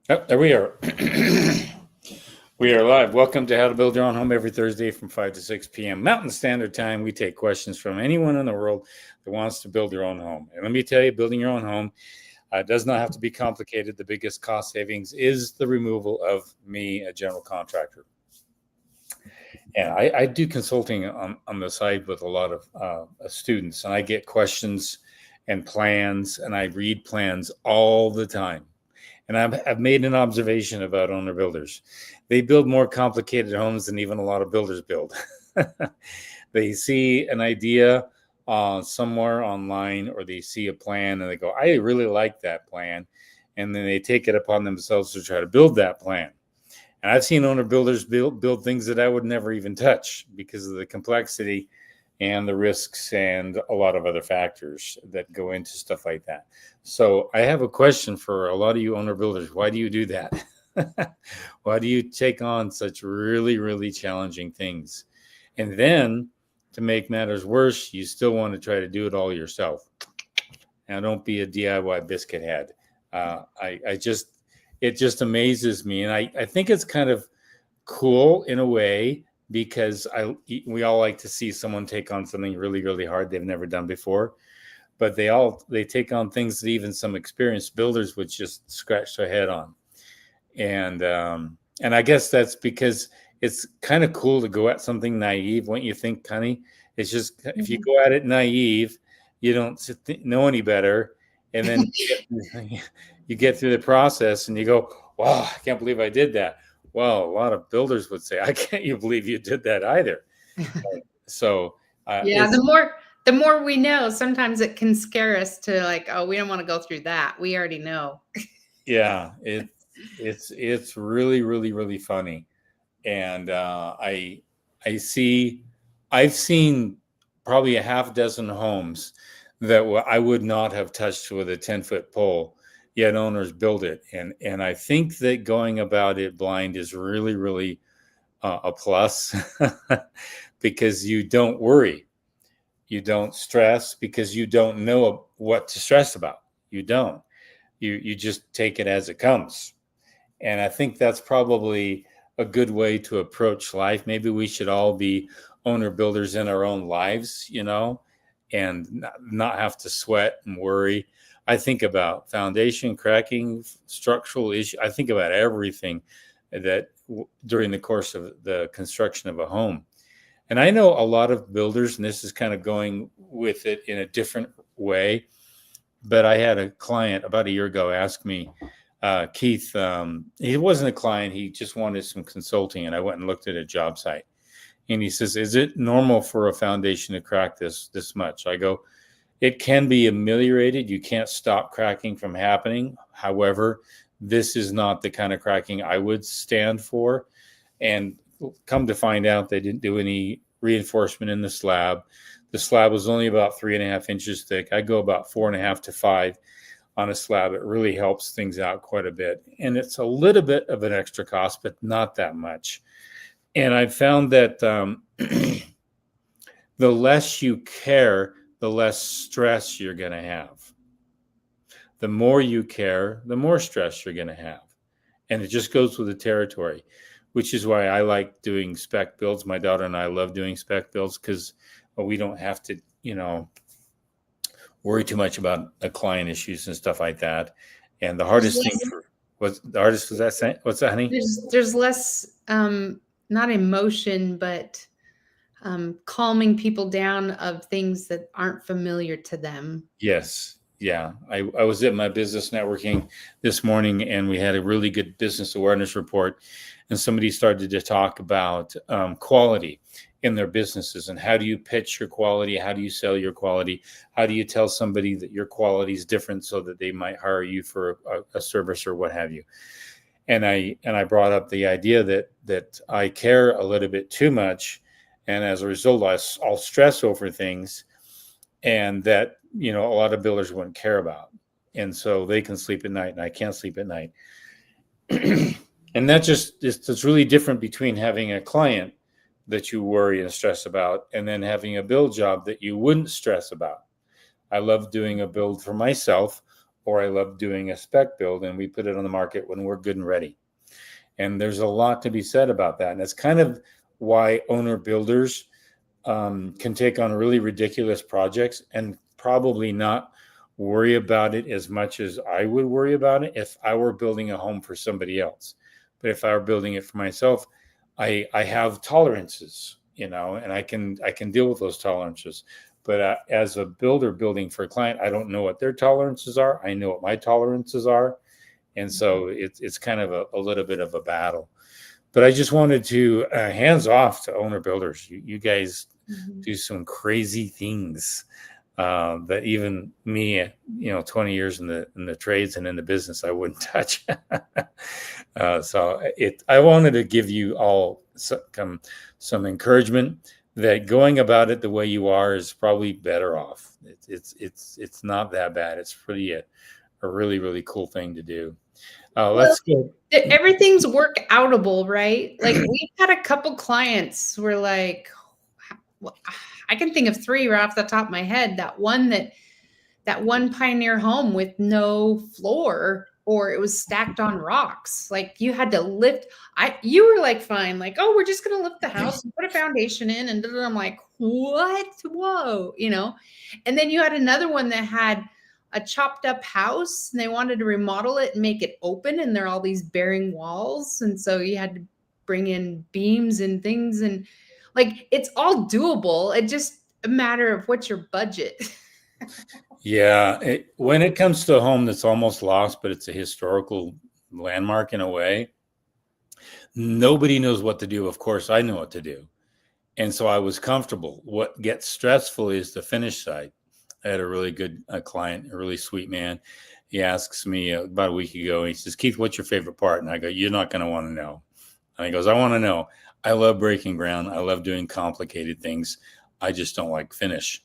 Oh, there we are. We are live. Welcome to How to Build Your Own Home every Thursday from 5 to 6 p.m. Mountain Standard Time. We take questions from anyone in the world that wants to build their own home. And let me tell you, building your own home does not have to be complicated. The biggest cost savings is the removal of me, a general contractor. And I do consulting on the side with a lot of students, and I get questions and plans, and I read plans all the time. And I've made an observation about owner builders. They build more complicated homes than even a lot of builders build. They see an idea somewhere online, or they see a plan and they go, I really like that plan. And then they take it upon themselves to try to build that plan. And I've seen owner builders build things that I would never even touch because of the complexity and the risks and a lot of other factors that go into stuff like that. So I have a question for a lot of you owner builders. Why do you do that? Why do you take on such really, really challenging things? And then to make matters worse, you still want to try to do it all yourself. Now, don't be a DIY biscuit head. It just amazes me. And I think it's kind of cool in a way, because we all like to see someone take on something really, really hard they've never done before. But they take on things that even some experienced builders would just scratch their head on. And I guess that's because it's kind of cool to go at something naive, won't you think, Connie? It's just, if you go at it naive, you don't know any better. And then you get through the process and you go, wow, I can't believe I did that. Well, a lot of builders would say, I can't believe you did that either. So yeah, the more we know, sometimes it can scare us to like, oh, we don't want to go through that. We already know. Yeah, it's really, really, really funny. And I've seen probably a half dozen homes that I would not have touched with a 10-foot pole, yet owners build it. And I think that going about it blind is really, really a plus because you don't worry. You don't stress because you don't know what to stress about. You don't. You just take it as it comes. And I think that's probably a good way to approach life. Maybe we should all be owner builders in our own lives, and not have to sweat and worry. I think about foundation cracking, structural issue. I think about everything that during the course of the construction of a home. And I know a lot of builders, and this is kind of going with it in a different way, but I had a client about a year ago ask me, Keith, he wasn't a client, he just wanted some consulting, and I went and looked at a job site. And he says, is it normal for a foundation to crack this much? I go, it can be ameliorated. You can't stop cracking from happening. However, this is not the kind of cracking I would stand for. And come to find out, they didn't do any reinforcement in the slab. The slab was only about 3.5 inches thick. I go about 4.5 to 5 on a slab. It really helps things out quite a bit. And it's a little bit of an extra cost, but not that much. And I found that the less you care, the less stress you're going to have. The more you care, the more stress you're going to have. And it just goes with the territory, which is why I like doing spec builds. My daughter and I love doing spec builds because we don't have to, worry too much about the client issues and stuff like that. And the hardest thing was that, what's that, honey? There's less, not emotion, but calming people down of things that aren't familiar to them. Yes. Yeah. I was at my business networking this morning, and we had a really good business awareness report. And somebody started to talk about quality in their businesses, and how do you pitch your quality? How do you sell your quality? How do you tell somebody that your quality is different so that they might hire you for a service or what have you? And I brought up the idea that I care a little bit too much, and as a result, I'll stress over things, and that a lot of builders wouldn't care about, and so they can sleep at night, and I can't sleep at night. And it's really different between having a client that you worry and stress about, and then having a build job that you wouldn't stress about. I love doing a build for myself or I love doing a spec build, and we put it on the market when we're good and ready. And there's a lot to be said about that. And it's kind of why owner builders can take on really ridiculous projects and probably not worry about it as much as I would worry about it if I were building a home for somebody else. But if I were building it for myself, I have tolerances, and I can deal with those tolerances. But as a builder building for a client, I don't know what their tolerances are. I know what my tolerances are. And so it's kind of a little bit of a battle. But I just wanted to hands off to owner builders. You guys do some crazy things that even me, 20 years in the trades and in the business, I wouldn't touch. So I wanted to give you all some encouragement that going about it the way you are is probably better off. It's not that bad. It's pretty a really, really cool thing to do. Let's go. Everything's work outable, right? Like we've had a couple clients where like, I can think of 3 right off the top of my head. That one Pioneer home with no floor, or it was stacked on rocks. Like you had to lift. You were like, fine, like, oh, we're just gonna lift the house and put a foundation in, and I'm like, what? Whoa, And then you had another one that had a chopped up house, and they wanted to remodel it and make it open, and there are all these bearing walls, and so you had to bring in beams and things, and like it's all doable. It's just a matter of what's your budget. Yeah, when it comes to a home that's almost lost, but it's a historical landmark in a way, nobody knows what to do. Of course, I know what to do. And so I was comfortable. What gets stressful is the finish side. I had a really good client, a really sweet man. He asks me about a week ago, he says, Keith, what's your favorite part? And I go, you're not going to want to know. And he goes, I want to know. I love breaking ground. I love doing complicated things. I just don't like finish.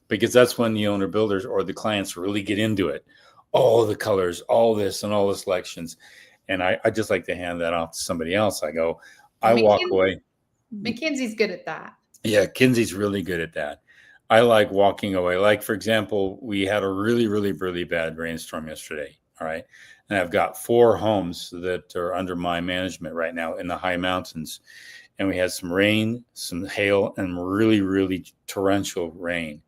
Because that's when the owner builders or the clients really get into it. All the colors, all this and all the selections. And I just like to hand that off to somebody else. I go, I walk away. Mackenzie's good at that. Yeah, Kinsey's really good at that. I like walking away. Like, for example, we had a really, really, really bad rainstorm yesterday. All right. And I've got 4 homes that are under my management right now in the high mountains. And we had some rain, some hail, and really, really torrential rain.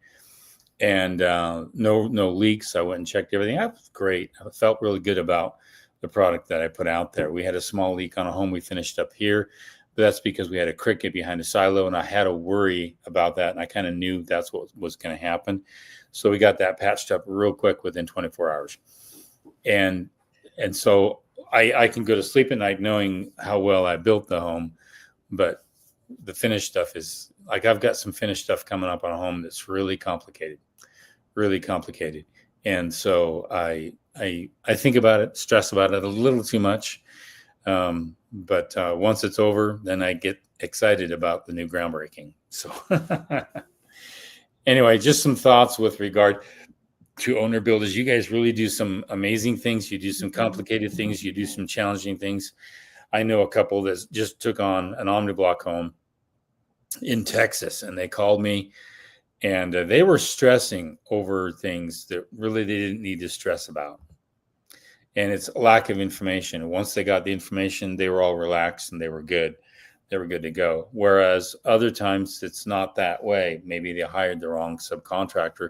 And no leaks. I went and checked everything. That was great. I felt really good about the product that I put out there. We had a small leak on a home we finished up here, but that's because we had a cricket behind a silo, and I had to worry about that. And I kind of knew that's what was going to happen. So we got that patched up real quick within 24 hours. And so I can go to sleep at night knowing how well I built the home, but the finished stuff is like, I've got some finished stuff coming up on a home that's really complicated. And so I think about it, stress about it a little too much. But once it's over, then I get excited about the new groundbreaking. So anyway, just some thoughts with regard to owner builders. You guys really do some amazing things. You do some complicated things. You do some challenging things. I know a couple that just took on an omniblock home in Texas, and they called me, and they were stressing over things that really they didn't need to stress about. And it's a lack of information. Once they got the information, they were all relaxed and they were good. They were good to go. Whereas other times it's not that way. Maybe they hired the wrong subcontractor,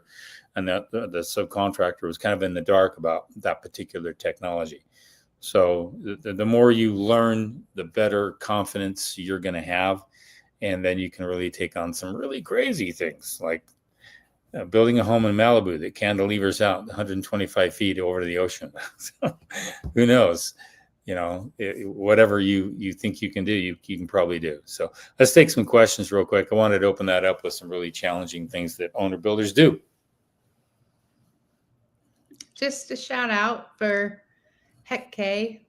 and the subcontractor was kind of in the dark about that particular technology. So the more you learn, the better confidence you're going to have. And then you can really take on some really crazy things, like building a home in Malibu that cantilevers out 125 feet over to the ocean. So, who knows? Whatever you think you can do, you can probably do. So let's take some questions real quick. I wanted to open that up with some really challenging things that owner builders do. Just a shout out for Heck K.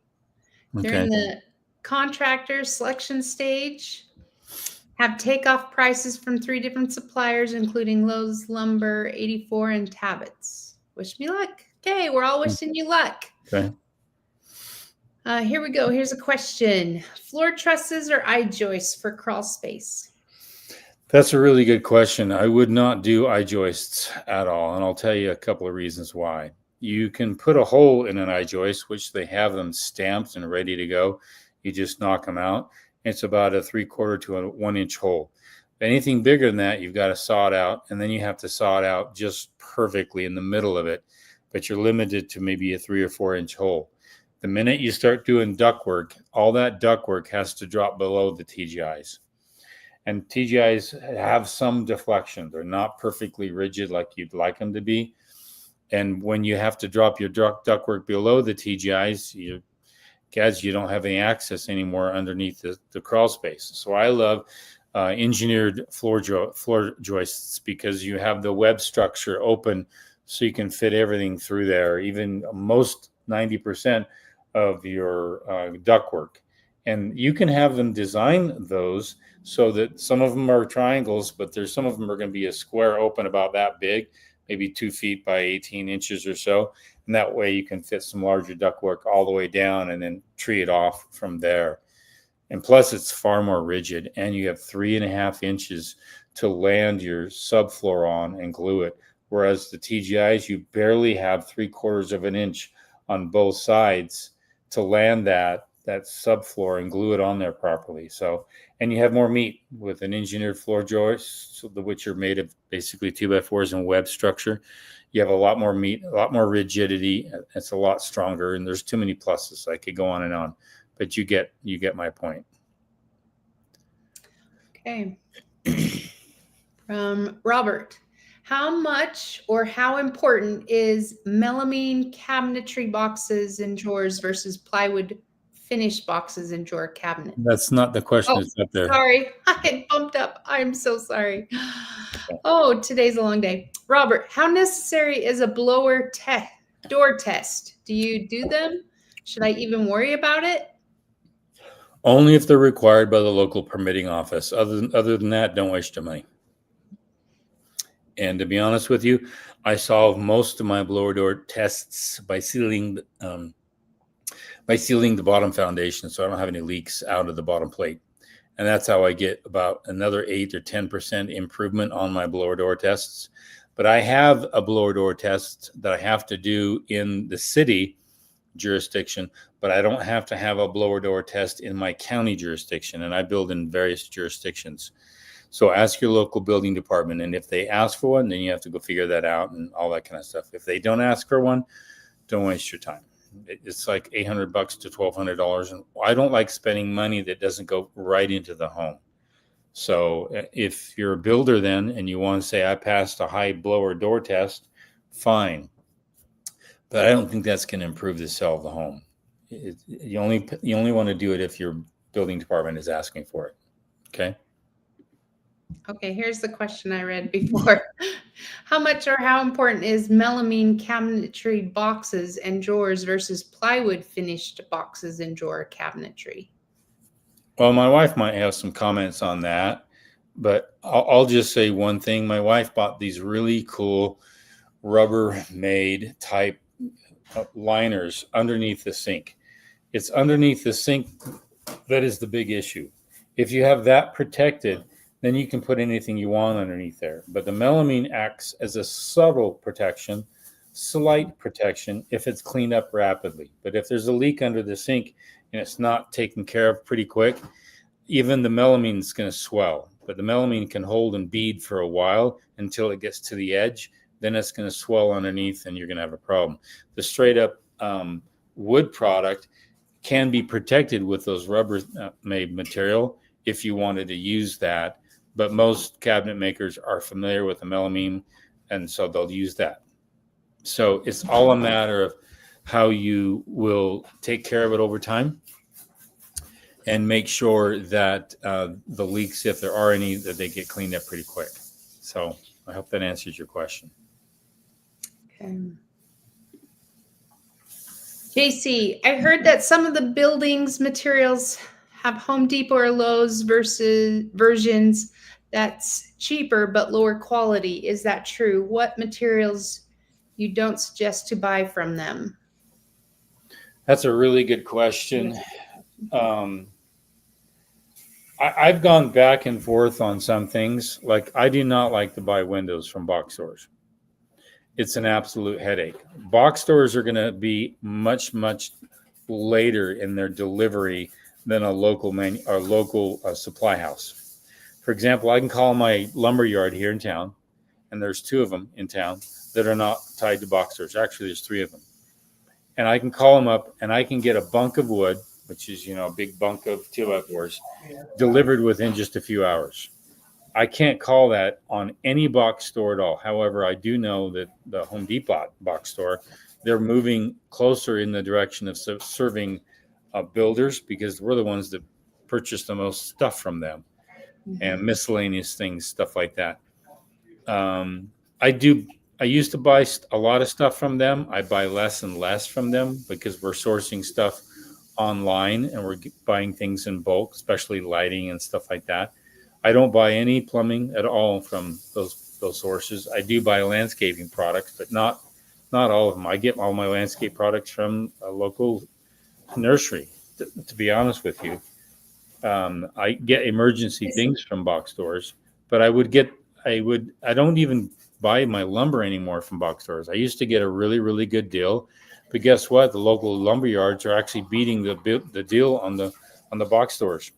They're in the contractor selection stage. Have takeoff prices from 3 different suppliers, including Lowe's, Lumber, 84, and Tabit's. Wish me luck. Okay, we're all wishing you luck. Okay. Here we go. Here's a question. Floor trusses or I-joists for crawl space? That's a really good question. I would not do I-joists at all, and I'll tell you a couple of reasons why. you can put a hole in an I-joist, which they have them stamped and ready to go. You just knock them out. It's about a 3/4 to a 1-inch hole. Anything bigger than that, you've got to saw it out, and then you have to saw it out just perfectly in the middle of it. But you're limited to maybe a 3 or 4-inch hole. The minute you start doing ductwork, all that ductwork has to drop below the TGIs. And TGIs have some deflection. They're not perfectly rigid like you'd like them to be. And when you have to drop your ductwork below the TGIs, you don't have any access anymore underneath the crawl space. So I love engineered floor joists because you have the web structure open so you can fit everything through there, even most 90% of your ductwork. And you can have them design those so that some of them are triangles, but there's some of them are going to be a square open about that big, maybe 2 feet by 18 inches or so. And that way you can fit some larger ductwork all the way down and then tree it off from there. And plus it's far more rigid, and you have 3.5 inches to land your subfloor on and glue it. Whereas the TGIs, you barely have 3/4 of an inch on both sides to land that subfloor and glue it on there properly. So, and you have more meat with an engineered floor joist, which are made of basically 2x4s and web structure. You have a lot more meat, a lot more rigidity. It's a lot stronger, and there's too many pluses. I could go on and on, but you get my point. Okay. From Robert, how much or how important is melamine cabinetry boxes and drawers versus plywood finished boxes and drawer cabinet? That's not the question. It's up there. Sorry, I had bumped up. I'm so sorry. Oh, today's a long day. Robert, how necessary is a blower door test? Do you do them? Should I even worry about it? Only if they're required by the local permitting office. Other than that, don't waste your money. And to be honest with you, I solve most of my blower door tests by sealing the bottom foundation, so I don't have any leaks out of the bottom plate. And that's how I get about another 8 or 10% improvement on my blower door tests. But I have a blower door test that I have to do in the city jurisdiction, but I don't have to have a blower door test in my county jurisdiction, and I build in various jurisdictions. So ask your local building department, and if they ask for one, then you have to go figure that out and all that kind of stuff. If they don't ask for one, don't waste your time. It's like $800 to $1,200, and I don't like spending money that doesn't go right into the home. So if you're a builder then and you want to say I passed a high blower door test, fine. But I don't think that's going to improve the sale of the home. You only want to do it if your building department is asking for it. Okay. Okay, here's the question I read before. How much or how important is melamine cabinetry boxes and drawers versus plywood finished boxes and drawer cabinetry? Well, my wife might have some comments on that, but I'll just say one thing. My wife bought these really cool Rubbermaid type liners underneath the sink. It's underneath the sink that is the big issue. If you have that protected, then you can put anything you want underneath there. But the melamine acts as a subtle protection, slight protection if it's cleaned up rapidly. But if there's a leak under the sink and it's not taken care of pretty quick, even the melamine is going to swell. But the melamine can hold and bead for a while until it gets to the edge. Then it's going to swell underneath and you're going to have a problem. The straight up wood product can be protected with those Rubbermaid material if you wanted to use that. But most cabinet makers are familiar with the melamine, and so they'll use that. So it's all a matter of how you will take care of it over time and make sure that the leaks, if there are any, that they get cleaned up pretty quick. So I hope that answers your question. Okay. JC, I heard that some of the buildings materials have Home Depot or Lowe's versions that's cheaper but lower quality. Is that true? What materials you don't suggest to buy from them? That's a really good question. I've gone back and forth on some things. Like I do not like to buy windows from box stores. it's an absolute headache. Box stores are going to be much, much later in their delivery than a local supply house. For example, I can call my lumber yard here in town, and there's two of them in town that are not tied to box stores. Actually, there's three of them. And I can call them up and I can get a bunk of wood, which is, a big bunk of 2x4s, delivered within just a few hours. I can't call that on any box store at all. However, I do know that the Home Depot box store, they're moving closer in the direction of serving builders, because we're the ones that purchase the most stuff from them, and miscellaneous things, stuff like that. I used to buy a lot of stuff from them. I buy less and less from them because we're sourcing stuff online and we're buying things in bulk, especially lighting and stuff like that. I don't buy any plumbing at all from those sources. I do buy landscaping products, but not all of them. I get all my landscape products from a local nursery, to be honest with you. I get emergency things from box stores, but I don't even buy my lumber anymore from box stores. I used to get a really, really good deal, but guess what? The local lumber yards are actually beating the deal on the box stores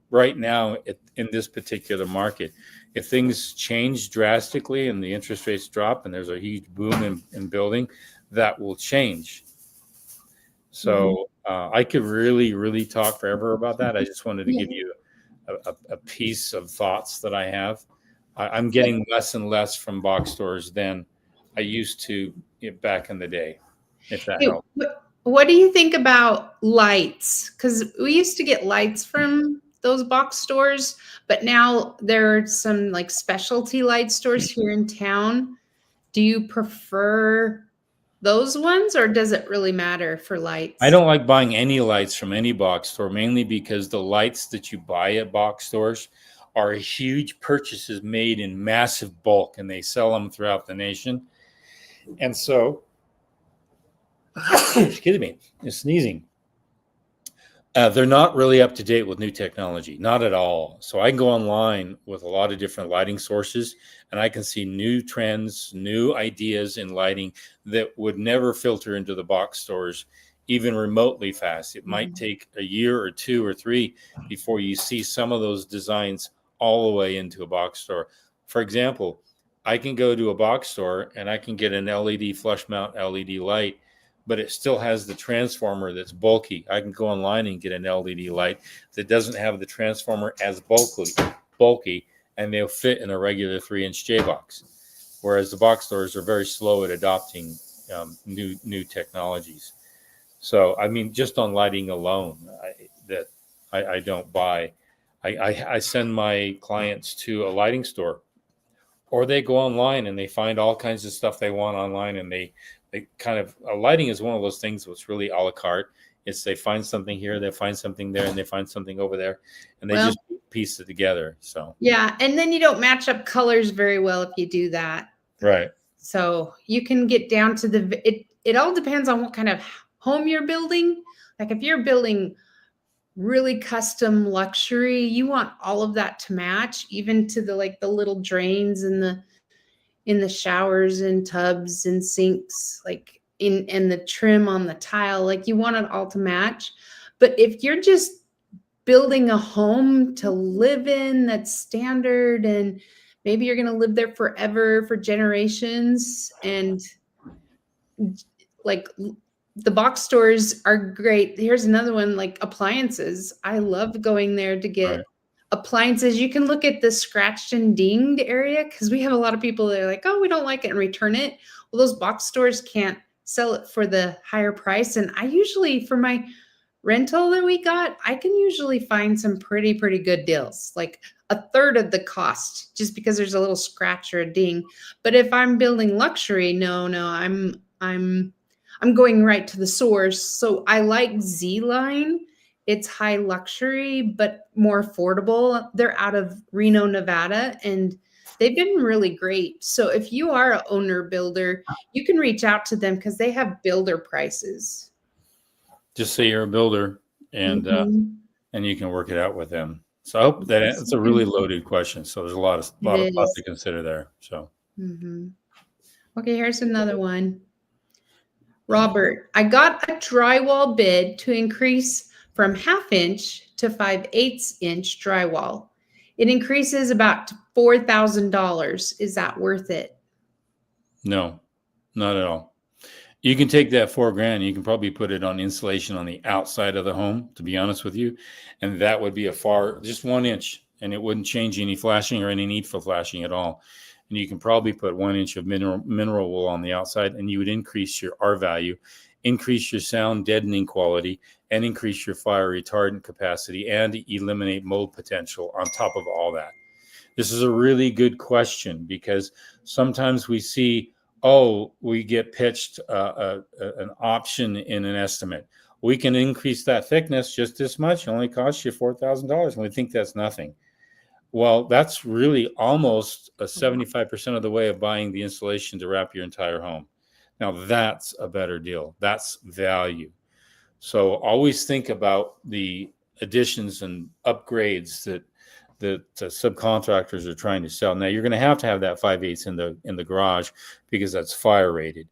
right now in this particular market. If things change drastically and the interest rates drop and there's a huge boom in building, that will change. So I could really, really talk forever about that. I just wanted to give you a piece of thoughts that I have. I'm getting less and less from box stores than I used to back in the day, if that helps. What do you think about lights? Because we used to get lights from those box stores, but now there are some like specialty light stores here in town. Do you prefer those ones, or does it really matter for lights? I don't like buying any lights from any box store, mainly because the lights that you buy at box stores are huge purchases made in massive bulk, and they sell them throughout the nation. And so, excuse me, I'm sneezing. They're not really up to date with new technology, not at all. So I can go online with a lot of different lighting sources, and I can see new trends, new ideas in lighting that would never filter into the box stores even remotely fast. It might take a year or 2 or 3 before you see some of those designs all the way into a box store. For example, I can go to a box store and I can get an LED flush mount LED light, but it still has the transformer that's bulky. I can go online and get an LED light that doesn't have the transformer as bulky, and they'll fit in a regular 3-inch J box. Whereas the box stores are very slow at adopting new technologies. So, I mean, just on lighting alone, I don't buy. I send my clients to a lighting store, or they go online and they find all kinds of stuff they want online, and they kind of, lighting is one of those things that's really a la carte. It's they find something here, they find something there, and they find something over there, and they just piece it together. So yeah, and then you don't match up colors very well if you do that. Right. So you can get down to it all depends on what kind of home you're building. Like if you're building really custom luxury, you want all of that to match, even to the little drains in the showers and tubs and sinks, and the trim on the tile. Like you want it all to match. But if you're just building a home to live in that's standard, and maybe you're going to live there forever, for generations, and like the box stores are great. Here's another one, like appliances. I love going there to get appliances. You can look at the scratched and dinged area, because we have a lot of people that are like, oh, we don't like it, and return it. Well, those box stores can't sell it for the higher price. And I usually, for my rental that we got, I can usually find some pretty good deals, like a third of the cost, just because there's a little scratch or a ding. But if I'm building luxury, no, I'm going right to the source. So I like Z-Line. It's high luxury, but more affordable. They're out of Reno, Nevada, and they've been really great. So if you are an owner builder, you can reach out to them, because they have builder prices. Just say you're a builder, and you can work it out with them. So I hope that it's a really loaded question. So there's a lot to consider there. So. Okay, here's another one. Robert, I got a drywall bid to increase from 1/2 inch to 5/8 inch drywall. It increases about $4,000. Is that worth it? No, not at all. You can take that $4,000, you can probably put it on insulation on the outside of the home, to be honest with you. And that would be just 1 inch, and it wouldn't change any flashing or any need for flashing at all. And you can probably put 1 inch of mineral wool on the outside, and you would increase your R value, increase your sound deadening quality, and increase your fire retardant capacity, and eliminate mold potential on top of all that. This is a really good question, because sometimes we see, we get pitched an option in an estimate. We can increase that thickness just this much. It only costs you $4,000, and we think that's nothing. Well, that's really almost a 75% of the way of buying the insulation to wrap your entire home. Now, that's a better deal. That's value. So always think about the additions and upgrades that subcontractors are trying to sell. Now, you're going to have that 5/8 in the garage, because that's fire rated,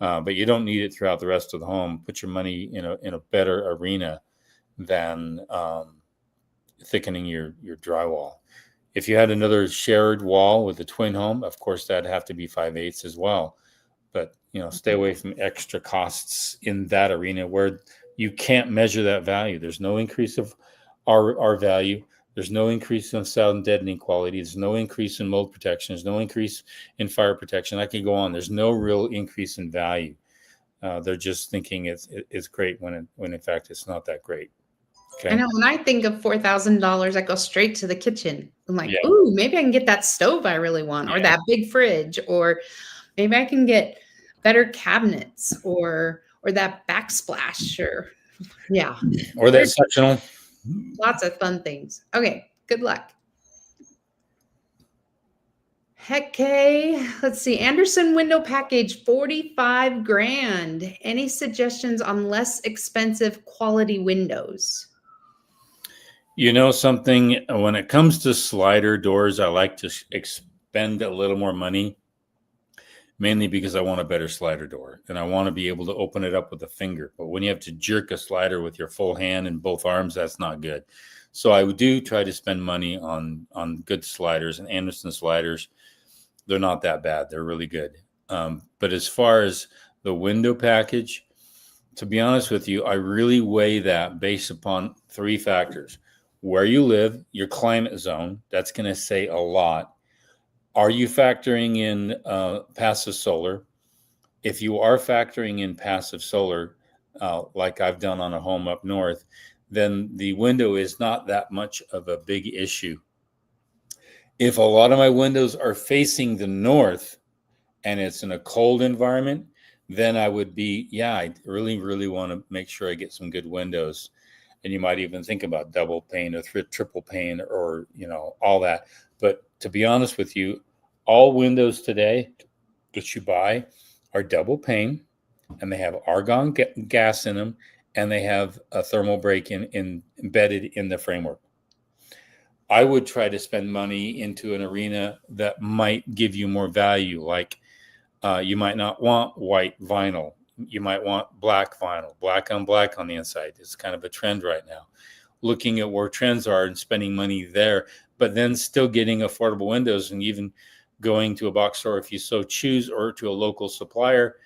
but you don't need it throughout the rest of the home. Put your money in a better arena than thickening your drywall. If you had another shared wall with a twin home, of course, that'd have to be 5/8 as well. But stay away from extra costs in that arena where you can't measure that value. There's no increase of our value. There's no increase in sound deadening quality. There's no increase in mold protection. There's no increase in fire protection. I can go on. There's no real increase in value. They're just thinking it's great when in fact it's not that great. Okay. I know, when I think of $4,000, I go straight to the kitchen. I'm like, Yeah. ooh, maybe I can get that stove I really want, or that big fridge, or maybe I can get better cabinets, or that backsplash, or Or that sectional. Lots of fun things. Okay, good luck. Okay, let's see. Anderson window package, 45 grand. Any suggestions on less expensive quality windows? Something, when it comes to slider doors, I like to expend a little more money, mainly because I want a better slider door, and I want to be able to open it up with a finger. But when you have to jerk a slider with your full hand and both arms, that's not good. So I do try to spend money on good sliders, and Anderson sliders, they're not that bad. They're really good. But as far as the window package, to be honest with you, I really weigh that based upon 3 factors. Where you live, your climate zone, that's going to say a lot. Are you factoring in passive solar? If you are factoring in passive solar, like I've done on a home up north, then the window is not that much of a big issue. If a lot of my windows are facing the north and it's in a cold environment, then I would be, I really, really want to make sure I get some good windows. And you might even think about double pane or triple pane, or, all that. But to be honest with you, all windows today that you buy are double pane, and they have argon gas in them, and they have a thermal break embedded in the framework. I would try to spend money into an arena that might give you more value. Like you might not want white vinyl. You might want black vinyl, black on black on the inside. It's kind of a trend right now. Looking at where trends are and spending money there, but then still getting affordable windows, and even going to a box store if you so choose, or to a local supplier,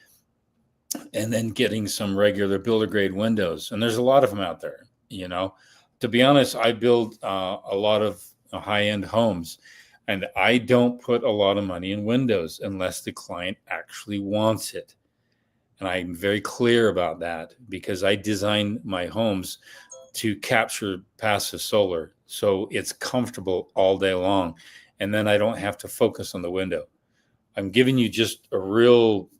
and then getting some regular builder grade windows. And there's a lot of them out there. To be honest, I build a lot of high-end homes, and I don't put a lot of money in windows unless the client actually wants it. And I'm very clear about that, because I design my homes to capture passive solar, so it's comfortable all day long. And then I don't have to focus on the window. I'm giving you just a real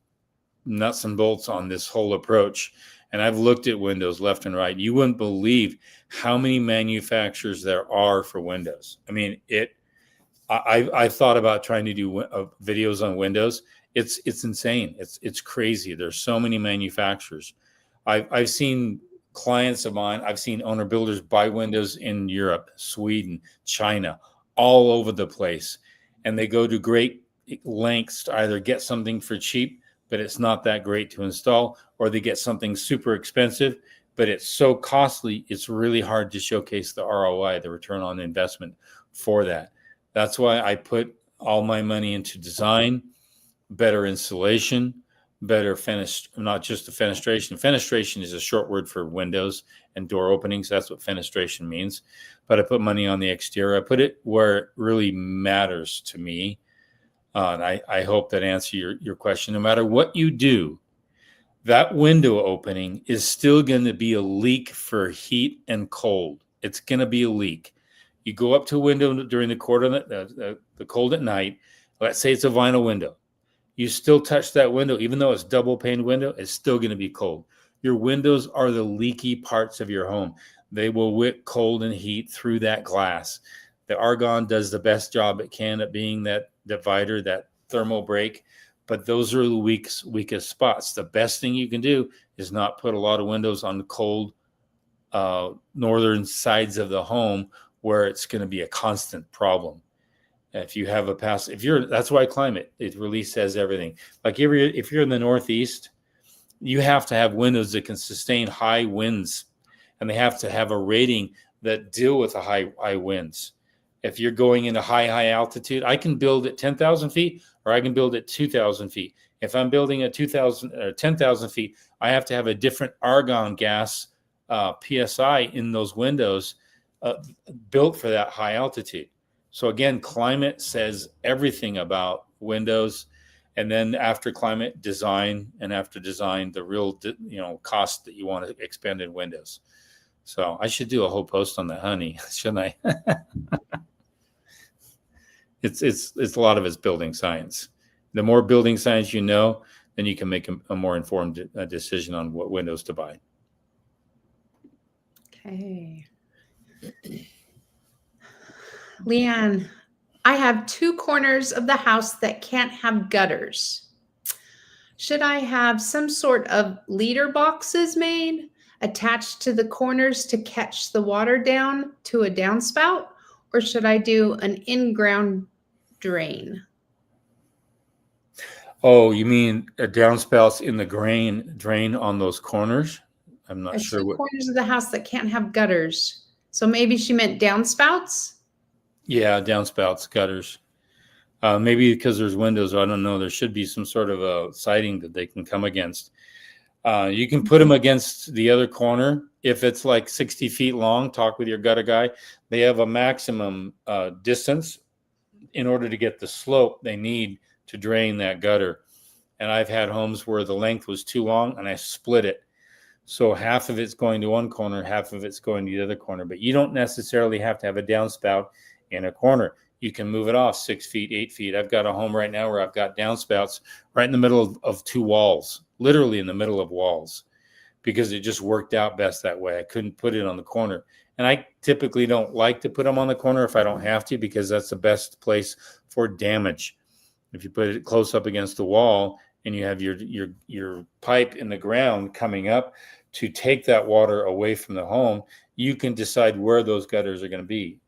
nuts and bolts on this whole approach. And I've looked at windows left and right. You wouldn't believe how many manufacturers there are for windows. I mean, I thought about trying to do videos on windows. It's insane. It's crazy. There's so many manufacturers. I've seen clients of mine. I've seen owner builders buy windows in Europe, Sweden, China, all over the place, and they go to great lengths to either get something for cheap, but it's not that great to install, or they get something super expensive, but it's so costly, it's really hard to showcase the ROI, the return on investment for that. That's why I put all my money into design, better installation, better finish, not just the fenestration. Fenestration is a short word for windows and door openings. That's what fenestration means. But I put money on the exterior. I put it where it really matters to me. And I hope that answers your question. No matter what you do, that window opening is still going to be a leak for heat and cold. It's going to be a leak. You go up to a window during the cold at night. Let's say it's a vinyl window. You still touch that window, even though it's double pane window, it's still going to be cold. Your windows are the leaky parts of your home. They will wick cold and heat through that glass. The argon does the best job it can at being that divider, that thermal break, but those are the weakest spots. The best thing you can do is not put a lot of windows on the cold northern sides of the home where it's going to be a constant problem. If you have that's why climate, it really says everything. Like if you're in the Northeast, you have to have windows that can sustain high winds, and they have to have a rating that deal with the high winds. If you're going into high altitude, I can build at 10,000 feet, or I can build at 2,000 feet. If I'm building at 2,000 or 10,000 feet, I have to have a different argon gas PSI in those windows built for that high altitude. So again, climate says everything about windows, and then after climate, design, and after design, the real cost that you want to expend in windows. So I should do a whole post on that, honey, shouldn't I? It's a lot of it's building science. The more building science you know, then you can make a more informed decision on what windows to buy. Okay. Leanne, I have 2 corners of the house that can't have gutters. Should I have some sort of leader boxes made attached to the corners to catch the water down to a downspout, or should I do an in-ground drain? Oh, you mean a downspouts in the drain on those corners? I'm not sure Two what. corners of the house that can't have gutters. So maybe she meant downspouts? Yeah, downspouts, gutters. Maybe because there's windows, I don't know. There should be some sort of a siding that they can come against. You can put them against the other corner. If it's like 60 feet long, talk with your gutter guy. They have a maximum distance in order to get the slope they need to drain that gutter. And I've had homes where the length was too long, and I split it. So half of it's going to one corner, half of it's going to the other corner. But you don't necessarily have to have a downspout in a corner. You can move it off 6 feet, 8 feet. I've got a home right now where I've got downspouts right in the middle of 2 walls, literally in the middle of walls, because it just worked out best that way. I couldn't put it on the corner. And I typically don't like to put them on the corner if I don't have to, because that's the best place for damage. If you put it close up against the wall and you have your pipe in the ground coming up to take that water away from the home, you can decide where those gutters are going to be,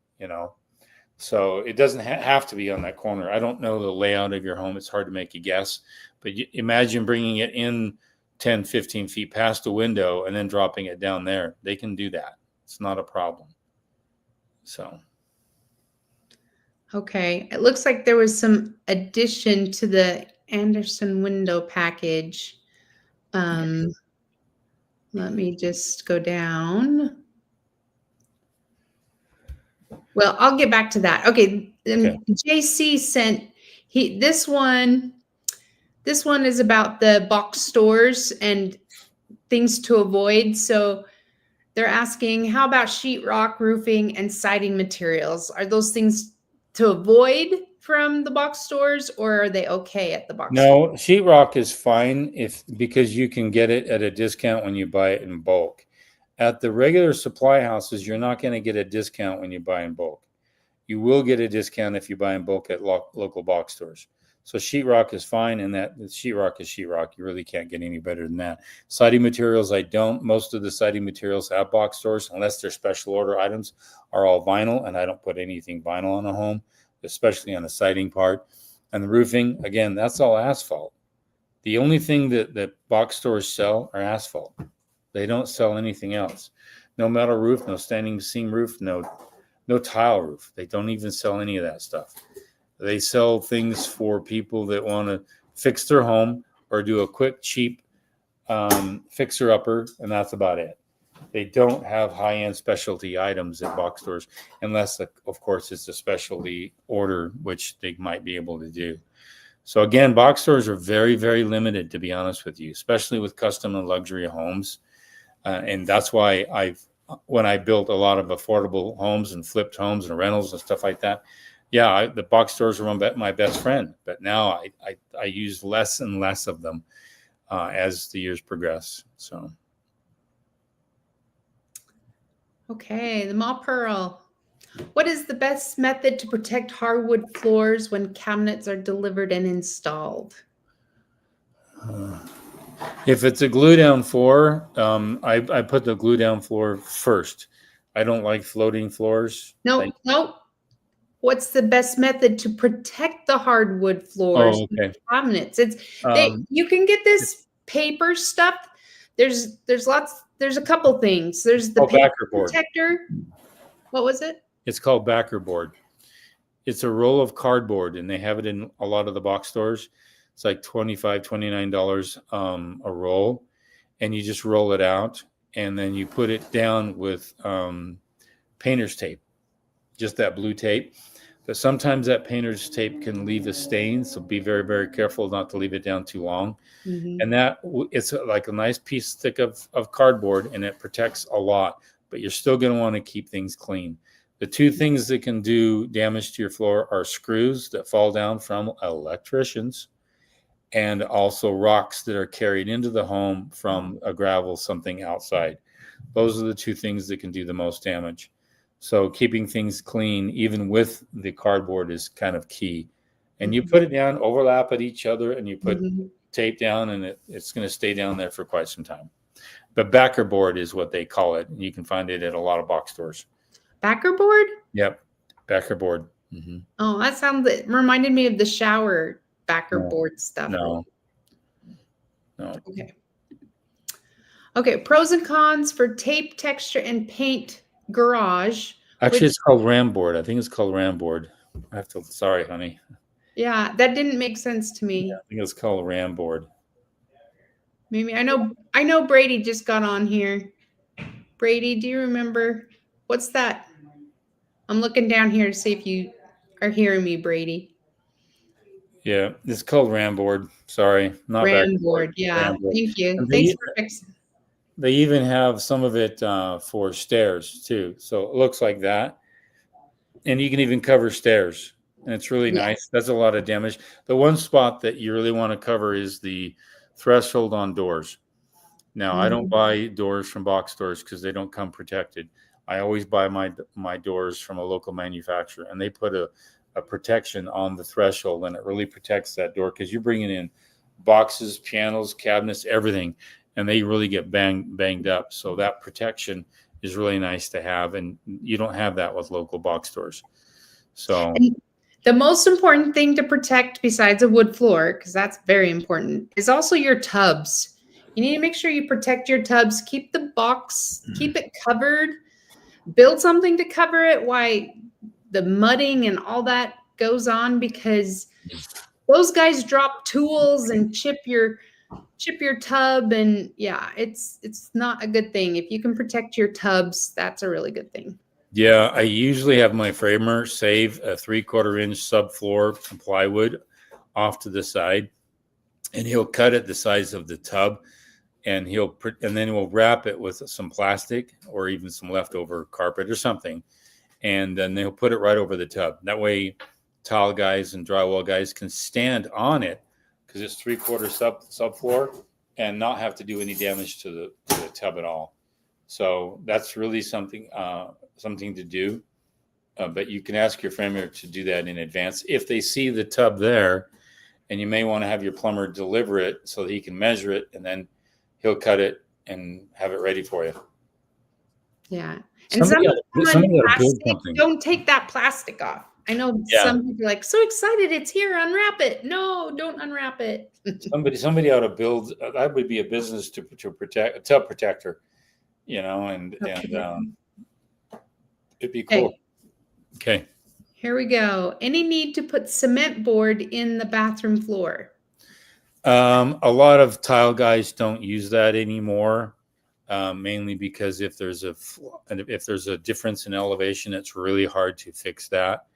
So it doesn't have to be on that corner. I don't know the layout of your home. It's hard to make a guess. But imagine bringing it in 10, 15 feet past the window and then dropping it down there. They can do that. It's not a problem. So. Okay. It looks like there was some addition to the Anderson window package. Let me just go down. Well, I'll get back to that. Okay. JC sent this one is about the box stores and things to avoid. So they're asking, how about sheetrock, roofing, and siding materials? Are those things to avoid from the box stores, or are they okay at the box store? No, sheetrock is fine because you can get it at a discount when you buy it in bulk. At the regular supply houses, you're not going to get a discount when you buy in bulk. You will get a discount if you buy in bulk at local box stores. So sheetrock is fine, and that sheetrock is sheetrock. You really can't get any better than that. Siding materials, I don't. Most of the siding materials at box stores, unless they're special order items, are all vinyl, and I don't put anything vinyl on a home, especially on the siding part. And the roofing, again, that's all asphalt. The only thing that box stores sell are asphalt. They don't sell anything else. No metal roof, no standing seam roof, no tile roof. They don't even sell any of that stuff. They sell things for people that want to fix their home or do a quick, cheap fixer-upper, and that's about it. They don't have high-end specialty items at box stores, unless, of course, it's a specialty order, which they might be able to do. So again, box stores are very, very limited, to be honest with you, especially with custom and luxury homes. And that's why when I built a lot of affordable homes and flipped homes and rentals and stuff like that, the box stores are my best friend. But now I use less and less of them as the years progress. So. Okay, the Ma Pearl. What is the best method to protect hardwood floors when cabinets are delivered and installed? If it's a glue down floor, I put the glue down floor first. I don't like floating floors. No. What's the best method to protect the hardwood floors and cabinets? You can get this paper stuff. There's a couple things. There's the paper protector. What was it? It's called backer board. It's a roll of cardboard, and they have it in a lot of the box stores. It's like $25, $29 a roll, and you just roll it out, and then you put it down with painter's tape, just that blue tape. But sometimes that painter's tape can leave a stain, so be very, very careful not to leave it down too long. Mm-hmm. And it's like a nice piece thick of cardboard, and it protects a lot, but you're still going to want to keep things clean. The two things that can do damage to your floor are screws that fall down from electricians, and also rocks that are carried into the home from a gravel, something outside. Those are the two things that can do the most damage. So keeping things clean, even with the cardboard, is kind of key. And you put it down, overlap at each other, and you put tape down, and it's going to stay down there for quite some time. But backer board is what they call it. And you can find it at a lot of box stores. Backer board? Yep, backer board. Mm-hmm. Oh, it reminded me of the shower backer board stuff. No. Okay, pros and cons for tape, texture, and paint garage. Actually, it's called ram board. I think it's called ram board. Sorry, honey. Yeah, that didn't make sense to me. Yeah, I think it's called ram board. Maybe I know Brady just got on here. Brady, do you remember what's that? I'm looking down here to see if you are hearing me, Brady. Yeah, it's called ram board. Sorry, not ram board. Yeah, ram board. Thank you. Thanks for fixing. They even have some of it for stairs too. So it looks like that. And you can even cover stairs. And it's really nice. That's a lot of damage. The one spot that you really want to cover is the threshold on doors. Now, I don't buy doors from box stores because they don't come protected. I always buy my doors from a local manufacturer, and they put a protection on the threshold, and it really protects that door because you're bringing in boxes, pianos, cabinets, everything, and they really get banged up. So that protection is really nice to have, and you don't have that with local box stores. So the most important thing to protect besides a wood floor, because that's very important, is also your tubs. You need to make sure you protect your tubs, keep the box, keep it covered, build something to cover it while the mudding and all that goes on, because those guys drop tools and chip your tub, and it's not a good thing. If you can protect your tubs, that's a really good thing. Yeah, I usually have my framer save a 3/4 inch subfloor plywood off to the side, and he'll cut it the size of the tub, and then we'll wrap it with some plastic or even some leftover carpet or something, and then they'll put it right over the tub. That way, tile guys and drywall guys can stand on it because it's 3/4 subfloor and not have to do any damage to the tub at all. So that's really something to do. But you can ask your framer to do that in advance if they see the tub there, and you may want to have your plumber deliver it so that he can measure it, and then he'll cut it and have it ready for you. Yeah. And somebody don't take that plastic off. I know Yeah. some people are like, so excited it's here, unwrap it. No, don't unwrap it. Somebody ought to build. That would be a business to protect, a tub protector, and it'd be cool. Okay. Here we go. Any need to put cement board in the bathroom floor? A lot of tile guys don't use that anymore, mainly because if there's a difference in elevation, it's really hard to fix that.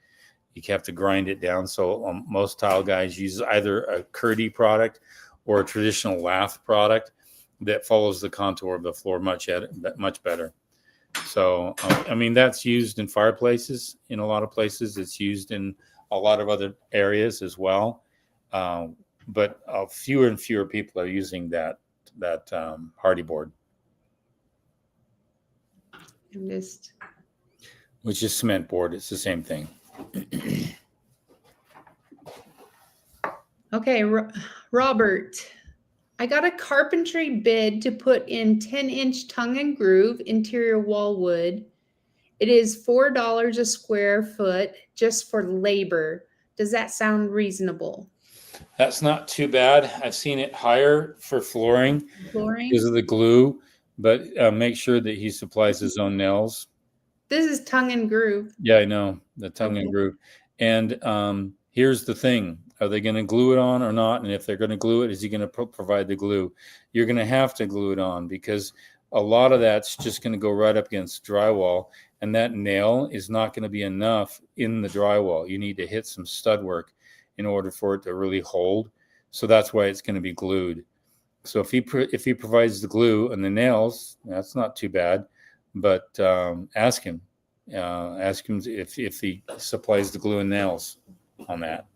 You have to grind it down. So most tile guys use either a Curdy product or a traditional lath product that follows the contour of the floor much better. So, that's used in fireplaces in a lot of places. It's used in a lot of other areas as well. But fewer and fewer people are using that hardy board, which is cement board. It's the same thing. Okay, Robert, I got a carpentry bid to put in 10-inch tongue and groove interior wall wood. It is $4 a square foot just for labor. Does that sound reasonable? That's not too bad. I've seen it higher for flooring because of the glue, but make sure that he supplies his own nails. This is tongue and groove. Yeah, I know, the tongue and groove. And here's the thing. Are they going to glue it on or not? And if they're going to glue it, is he going to provide the glue? You're going to have to glue it on because a lot of that's just going to go right up against drywall. And that nail is not going to be enough in the drywall. You need to hit some stud work in order for it to really hold. So that's why it's going to be glued. So if he provides the glue and the nails, that's not too bad. But ask him if he supplies the glue and nails on that.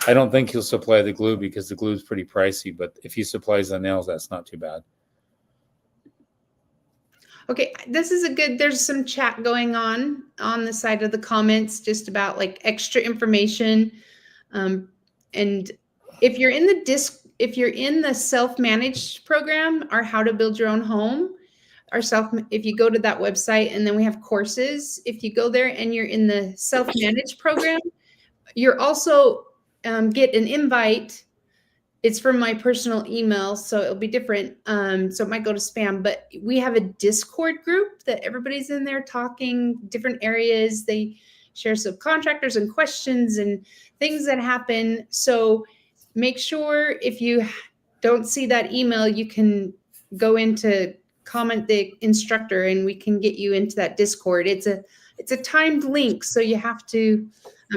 I don't think he'll supply the glue because the glue is pretty pricey, but if he supplies the nails, that's not too bad. Okay, this is there's some chat going on the side of the comments just about like extra information. And if you're in the self-managed program, or how to build your own home, if you go to that website, and then we have courses, if you go there and you're in the self-managed program, you're also get an invite. It's from my personal email, so it'll be different. So it might go to spam, but we have a Discord group that everybody's in there talking different areas. They share subcontractors and questions and things that happen. So make sure if you don't see that email, you can go into comment the instructor and we can get you into that Discord. It's a timed link, so you have to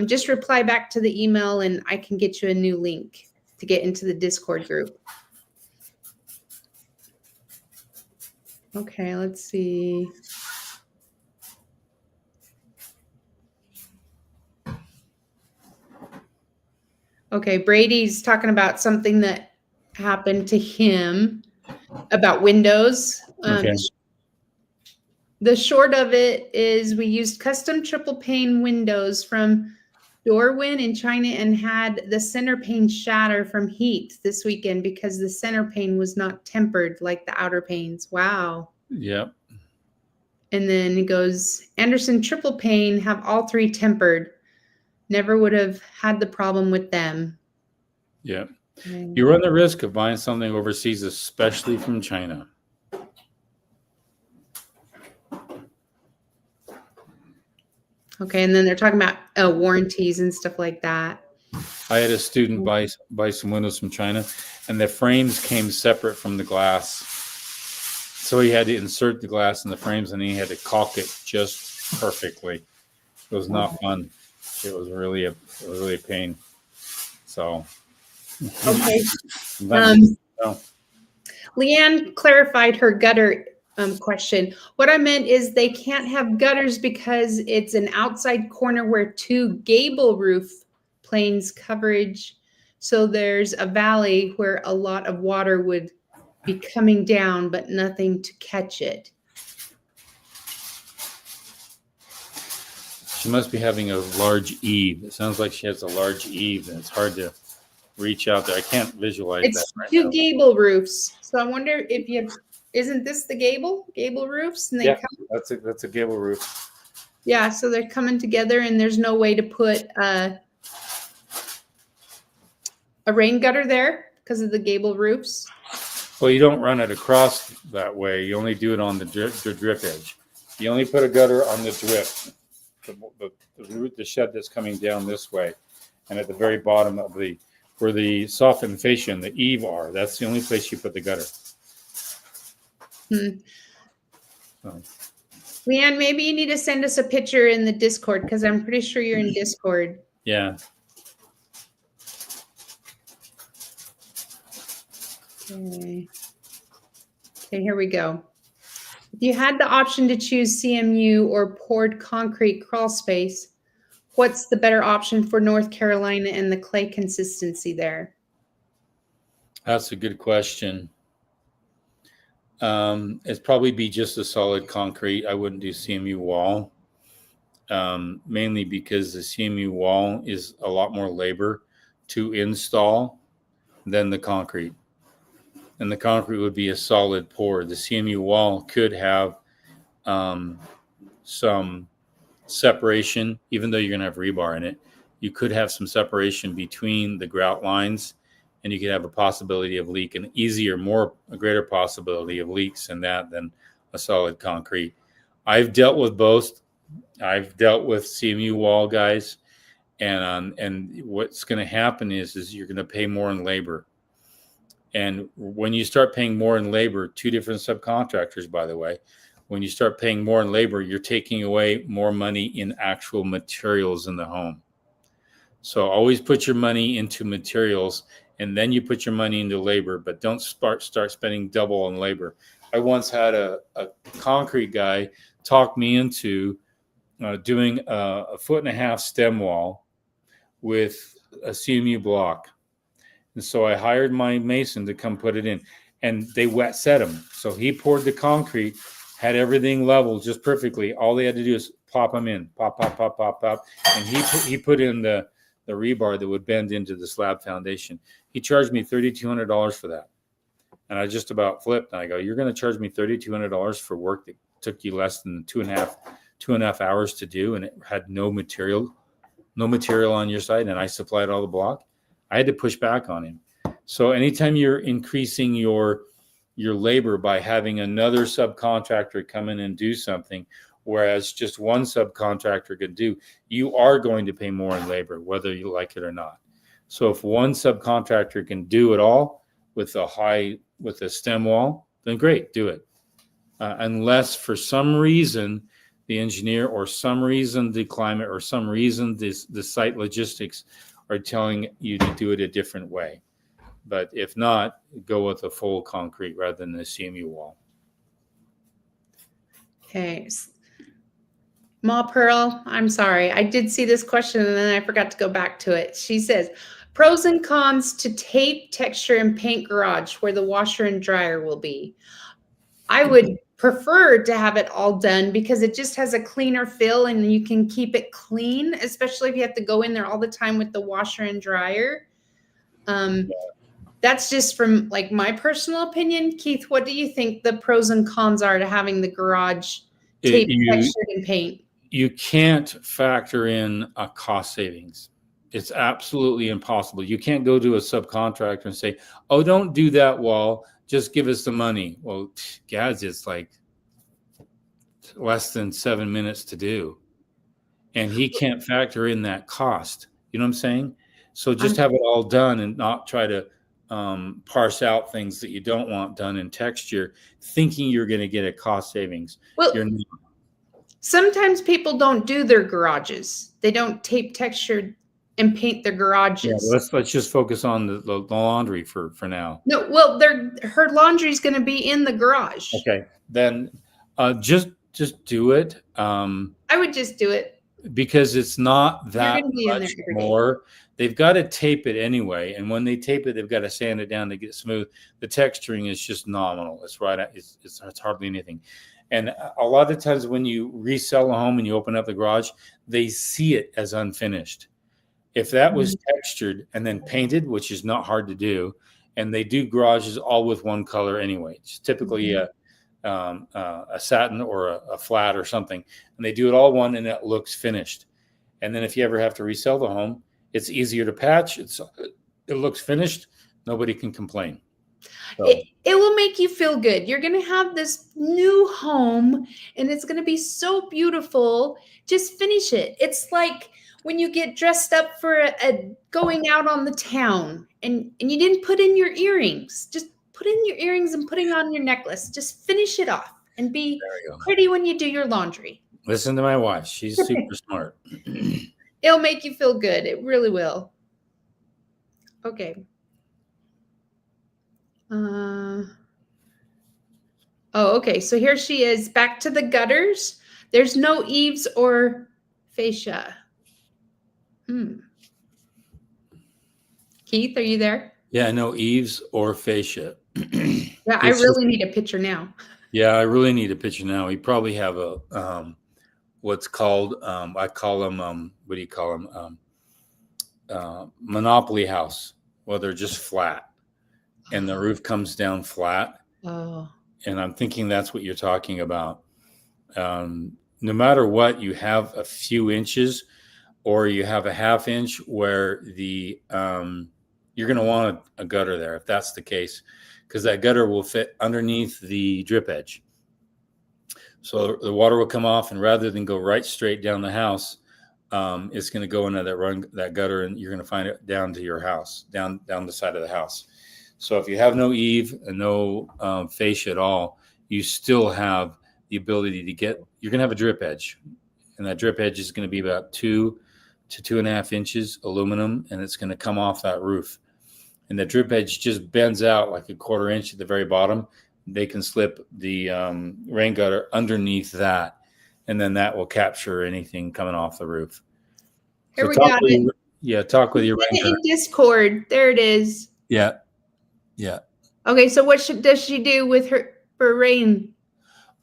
just reply back to the email and I can get you a new link to get into the Discord group. Okay, let's see. Okay, Brady's talking about something that happened to him about windows. Okay. The short of it is we used custom triple pane windows from Dorwin in China and had the center pane shatter from heat this weekend because the center pane was not tempered like the outer panes. Wow. Yep. And then he goes, Anderson triple pane have all three tempered. Never would have had the problem with them. Yep. You run the risk of buying something overseas, especially from China. Okay, and then they're talking about warranties and stuff like that. I had a student buy some windows from China, and the frames came separate from the glass. So he had to insert the glass in the frames, and he had to caulk it just perfectly. It was not fun. It was really a pain. So. Okay. Leanne clarified her gutter question. What I meant is they can't have gutters because it's an outside corner where two gable roof planes coverage. So there's a valley where a lot of water would be coming down, but nothing to catch it. She must be having a large eave. It sounds like she has a large eave, and it's hard to reach out there. I can't visualize that right now. Two gable roofs. So I wonder if isn't this the gable roofs? And yeah, that's a gable roof. Yeah, so they're coming together, and there's no way to put a rain gutter there because of the gable roofs. Well, you don't run it across that way. You only do it on the drip edge. You only put a gutter on the drip, the shed that's coming down this way, and at the very bottom of where the softened fascia and the eave are. That's the only place you put the gutter. So. Leanne, maybe you need to send us a picture in the Discord because I'm pretty sure you're in Discord. Yeah. Okay, here we go. If you had the option to choose CMU or poured concrete crawl space, what's the better option for North Carolina and the clay consistency there? That's a good question. It'd probably be just a solid concrete. I wouldn't do CMU wall, mainly because the CMU wall is a lot more labor to install than the concrete. And the concrete would be a solid pour. The CMU wall could have some separation, even though you're going to have rebar in it. You could have some separation between the grout lines, and you could have a possibility of leak, a greater possibility of leaks in that than a solid concrete. I've dealt with both. I've dealt with CMU wall guys, and what's going to happen is you're going to pay more in labor. And when you start paying more in labor, two different subcontractors, by the way, when you start paying more in labor, you're taking away more money in actual materials in the home. So always put your money into materials, and then you put your money into labor, but don't start spending double on labor. I once had a concrete guy talk me into doing a 1.5-foot stem wall with a CMU block. And so I hired my mason to come put it in, and they wet set him. So he poured the concrete, had everything level just perfectly. All they had to do is plop them in, pop. And he put in the rebar that would bend into the slab foundation. He charged me $3,200 for that. And I just about flipped. And I go, you're going to charge me $3,200 for work that took you less than two and a half hours to do, and it had no material on your side, and I supplied all the block? I had to push back on him. So anytime you're increasing your labor by having another subcontractor come in and do something, whereas just one subcontractor could do, you are going to pay more in labor, whether you like it or not. So if one subcontractor can do it all with a stem wall, then great, do it. Unless for some reason the engineer, or some reason the climate, or some reason the site logistics are telling you to do it a different way. But if not, go with a full concrete rather than the CMU wall. Okay. Ma Pearl, I'm sorry. I did see this question and then I forgot to go back to it. She says, pros and cons to tape, texture, and paint garage where the washer and dryer will be. I would prefer to have it all done because it just has a cleaner feel and you can keep it clean, especially if you have to go in there all the time with the washer and dryer. That's just from like my personal opinion. Keith, what do you think the pros and cons are to having the garage taped, textured, and paint? You can't factor in a cost savings. It's absolutely impossible. You can't go to a subcontractor and say, oh, don't do that wall, just give us the money. Well, guys, it's like less than 7 minutes to do. And he can't factor in that cost. You know what I'm saying? So just have it all done and not try to parse out things that you don't want done in texture, thinking you're going to get a cost savings. Well, sometimes people don't do their garages. They don't tape, texture, and paint their garages. Yeah, let's just focus on the laundry for now. No, well, her laundry's going to be in the garage. Okay, then just do it. I would just do it because it's not that much more. They've got to tape it anyway, and when they tape it, they've got to sand it down to get it smooth. The texturing is just nominal. It's right. It's hardly anything. And a lot of times when you resell a home and you open up the garage, they see it as unfinished. If that was textured and then painted, which is not hard to do, and they do garages all with one color anyway, it's typically a satin or a flat or something, and they do it all one, and it looks finished. And then if you ever have to resell the home, it's easier to patch. It looks finished. Nobody can complain. So. It will make you feel good. You're going to have this new home and it's going to be so beautiful. Just finish it. It's like when you get dressed up for a going out on the town and you didn't put in your earrings. Just put in your earrings and putting on your necklace. Just finish it off and be pretty when you do your laundry. Listen to my wife. She's super smart. It'll make you feel good. It really will. Okay. Okay. So here she is, back to the gutters. There's no eaves or fascia. Keith, are you there? Yeah, no eaves or fascia. Yeah, I really need a picture now. Yeah, I really need a picture now. We probably have a what's called I call them what do you call them? Monopoly house. Well, they're just flat. And the roof comes down flat. Oh. And I'm thinking that's what you're talking about. No matter what, you have a few inches or you have a half inch where the you're going to want a gutter there if that's the case, because that gutter will fit underneath the drip edge. So the water will come off, and rather than go right straight down the house, it's going to go into that gutter, and you're going to find it down to your house, down the side of the house. So if you have no eave and no fascia at all, you still have the ability to you're going to have a drip edge, and that drip edge is going to be about 2 to 2.5 inches aluminum, and it's going to come off that roof. And the drip edge just bends out like a 1/4 inch at the very bottom. They can slip the rain gutter underneath that, and then that will capture anything coming off the roof. Here we got it. Yeah, talk with your rain gutter. Discord. There it is. Yeah. Okay, so what does she do with her rain?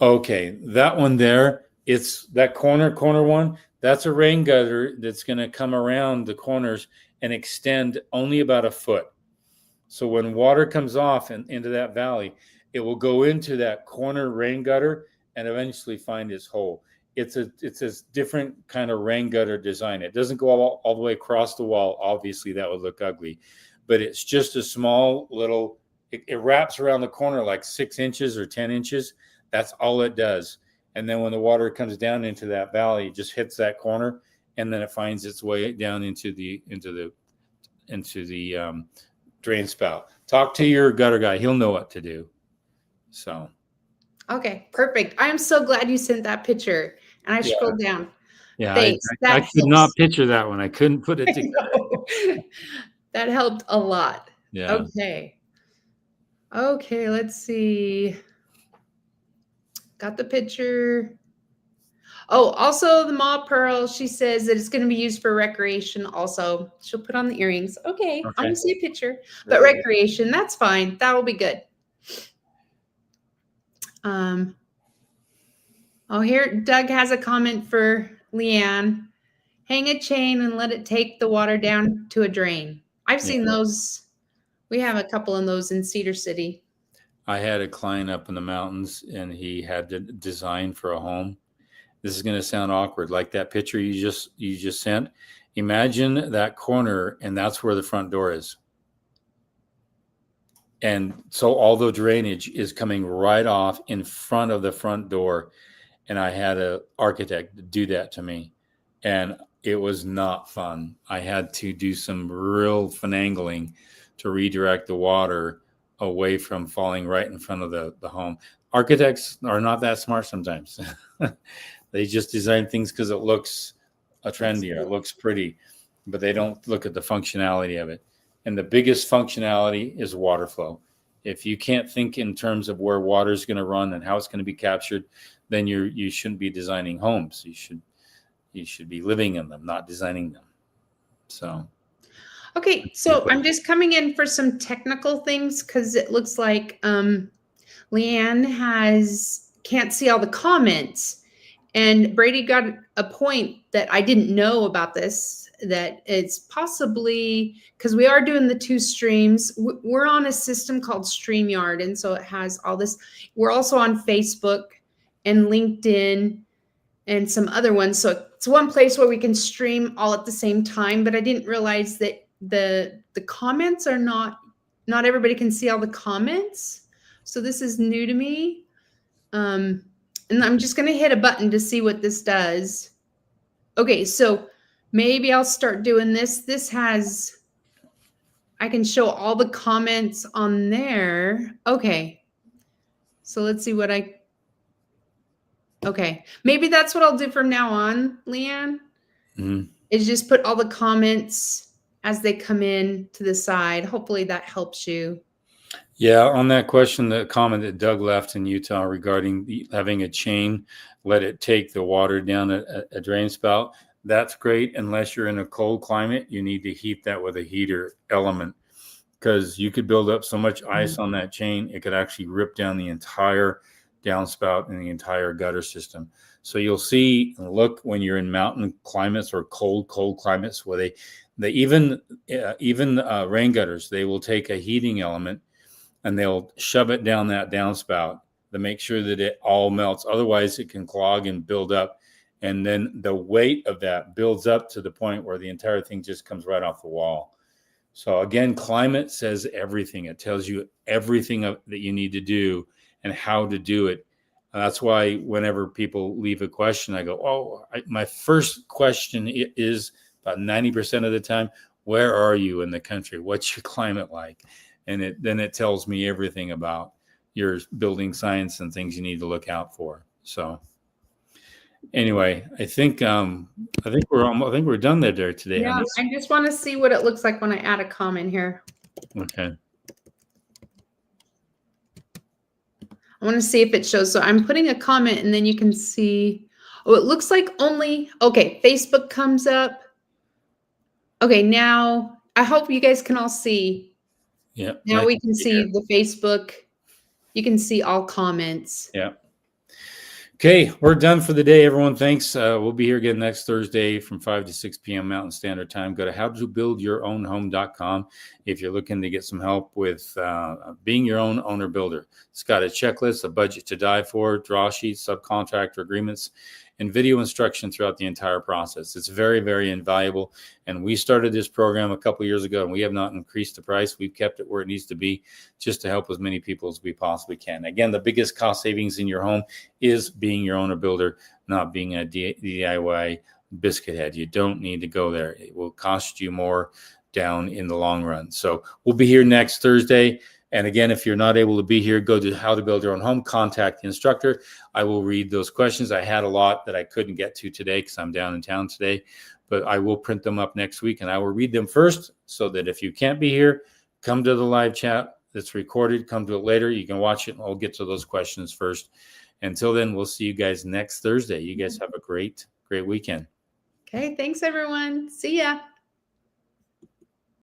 Okay, that one there, it's that corner one. That's a rain gutter that's going to come around the corners and extend only about a foot. So when water comes off into that valley, it will go into that corner rain gutter and eventually find its hole. It's a different kind of rain gutter design. It doesn't go all the way across the wall. Obviously, that would look ugly. But it's just a small little, it wraps around the corner like 6 inches or 10 inches. That's all it does. And then when the water comes down into that valley, it just hits that corner, and then it finds its way down into the drain spout. Talk to your gutter guy. He'll know what to do. So. Okay, perfect. I am so glad you sent that picture. And I scrolled down. Yeah, thanks. I could not picture that one. I couldn't put it together. That helped a lot. Yeah. Okay, let's see. Got the picture. Oh, also the Ma Pearl, she says that it's going to be used for recreation also. She'll put on the earrings. Okay. I'm going to see a picture. But recreation, that's fine. That will be good. Oh, here Doug has a comment for Leanne. Hang a chain and let it take the water down to a drain. I've seen those. We have a couple of those in Cedar City. I had a client up in the mountains, and he had to design for a home. This is going to sound awkward, like that picture you just sent. Imagine that corner, and that's where the front door is. And so all the drainage is coming right off in front of the front door. And I had an architect do that to me, and it was not fun. I had to do some real finagling to redirect the water away from falling right in front of the home. Architects are not that smart sometimes. They just design things because it looks trendier, it looks pretty, but they don't look at the functionality of it. And the biggest functionality is water flow. If you can't think in terms of where water is going to run and how it's going to be captured, then you shouldn't be designing homes. You should be living in them, not designing them. So. Okay, so I'm just coming in for some technical things because it looks like Leanne can't see all the comments, and Brady got a point that I didn't know about this. that it's possibly because we are doing the 2 streams. We're on a system called StreamYard, and so it has all this. We're also on Facebook and LinkedIn and some other ones. So it's one place where we can stream all at the same time. But I didn't realize that the comments are not everybody can see all the comments. So this is new to me. And I'm just going to hit a button to see what this does. Okay, so maybe I'll start doing this. This has, I can show all the comments on there. Okay, so let's see what okay, maybe that's what I'll do from now on, Leanne, is just put all the comments as they come in to the side. Hopefully that helps you. Yeah, on that question, the comment that Doug left in Utah regarding having a chain, let it take the water down a drain spout. That's great. Unless you're in a cold climate, you need to heat that with a heater element, because you could build up so much ice on that chain, it could actually rip down the entire downspout and the entire gutter system. So you'll see, look, when you're in mountain climates or cold climates, where they even rain gutters, they will take a heating element and they'll shove it down that downspout to make sure that it all melts. Otherwise, it can clog and build up. And then the weight of that builds up to the point where the entire thing just comes right off the wall. So again, climate says everything. It tells you everything that you need to do and how to do it. And that's why whenever people leave a question, I go, my first question is about 90% of the time, where are you in the country? What's your climate like? And then it tells me everything about your building science and things you need to look out for. So anyway, I think we're done there today. Yeah, I just want to see what it looks like when I add a comment here. Okay. I want to see if it shows. So I'm putting a comment and then you can see, it looks like okay, Facebook comes up. Okay, now I hope you guys can all see. Yeah. Now we can see the Facebook. You can see all comments. Yeah. Okay, we're done for the day, everyone. Thanks. We'll be here again next Thursday from 5 to 6 p.m. Mountain Standard Time. Go to howtobuildyourownhome.com if you're looking to get some help with being your own owner builder. It's got a checklist, a budget to die for, draw sheets, subcontractor agreements, and video instruction throughout the entire process. It's very, very invaluable. And we started this program a couple years ago, and we have not increased the price. We've kept it where it needs to be just to help as many people as we possibly can. Again, the biggest cost savings in your home is being your owner builder, not being a DIY biscuit head. You don't need to go there. It will cost you more down in the long run. So we'll be here next Thursday. And again, if you're not able to be here, go to How to Build Your Own Home, contact the instructor. I will read those questions. I had a lot that I couldn't get to today because I'm down in town today, but I will print them up next week and I will read them first so that if you can't be here, come to the live chat that's recorded, come to it later. You can watch it and I'll get to those questions first. Until then, we'll see you guys next Thursday. You guys have a great weekend. Okay, thanks everyone. See ya.